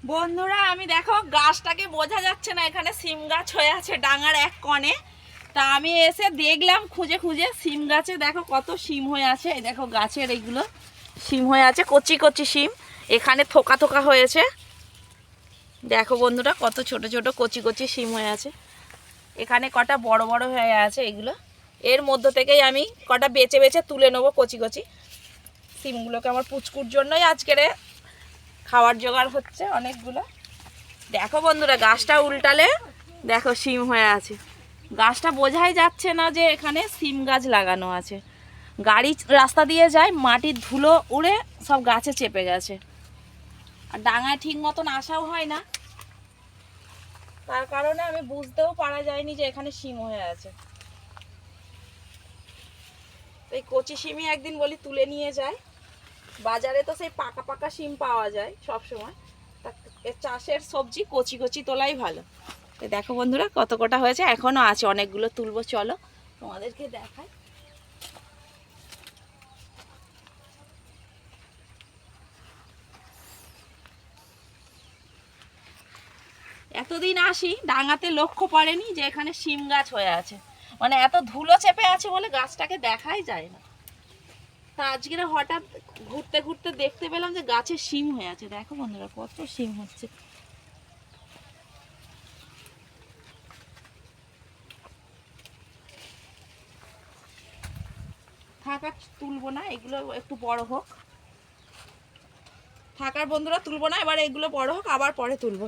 বন্ধুরা আমি দেখো গাছটাকে বোঝা যাচ্ছে না, এখানে সিম গাছ হয়ে আছে ডাঙার এক কোণে। তা আমি এসে দেখলাম খুঁজে খুঁজে সিম গাছে, দেখো কত সিম হয়ে আছে। এই দেখো গাছের এইগুলো সিম হয়ে আছে, কচি কচি সিম। এখানে থোকা থোকা হয়েছে, দেখো বন্ধুরা কত ছোট ছোট কচি কচি সিম হয়ে আছে। এখানে কটা বড় বড় হয়ে আছে এগুলো। এর মধ্য থেকেই আমি কটা বেছে বেছে তুলে নেবো কচি কচি সিমগুলোকে। আমার পুচকুর জন্যই আজকের খাওয়ার জোগাড় হচ্ছে অনেকগুলো। দেখো বন্ধুরা গাছটা উল্টালে দেখো সিম হয়ে আছে। গাছটা বোঝাই যাচ্ছে না যে এখানে সিম গাছ লাগানো আছে। গাড়ি রাস্তা দিয়ে যায়, মাটির ধুলো উড়ে সব গাছে চেপে গেছে, আর ডাঙায় ঠিক মতন আসাও হয় না, তার কারণে আমি বুঝতেও পারা যায়নি যে এখানে সিম হয়ে আছে। এই কচি সিমই একদিন বলি তুলে নিয়ে যায়। বাজারে তো সেই পাকা পাকা সিম পাওয়া যায় সব সময়, তা চাষের সবজি কচি কচি তোলাই ভালো। দেখো বন্ধুরা কত কটা হয়েছে, এখনো আছে, অনেকগুলো তুলবো, চলো তোমাদেরকে দেখাই। এতদিন আসি ডাঙাতে লক্ষ্য পড়েনি যে এখানে সিম গাছ হয়ে আছে, মানে এত ধুলো চেপে আছে বলে গাছটাকে দেখাই যায় না। তা আজকে হঠাৎ ঘুরতে ঘুরতে দেখতে পেলাম যে গাছে সিম হয়ে আছে। দেখো বন্ধুরা কত সিম হচ্ছে। থাকার তুলবো না, এগুলো একটু বড় হোক। থাকার বন্ধুরা তুলবো না, এবার এগুলো বড় হোক, আবার পরে তুলবো।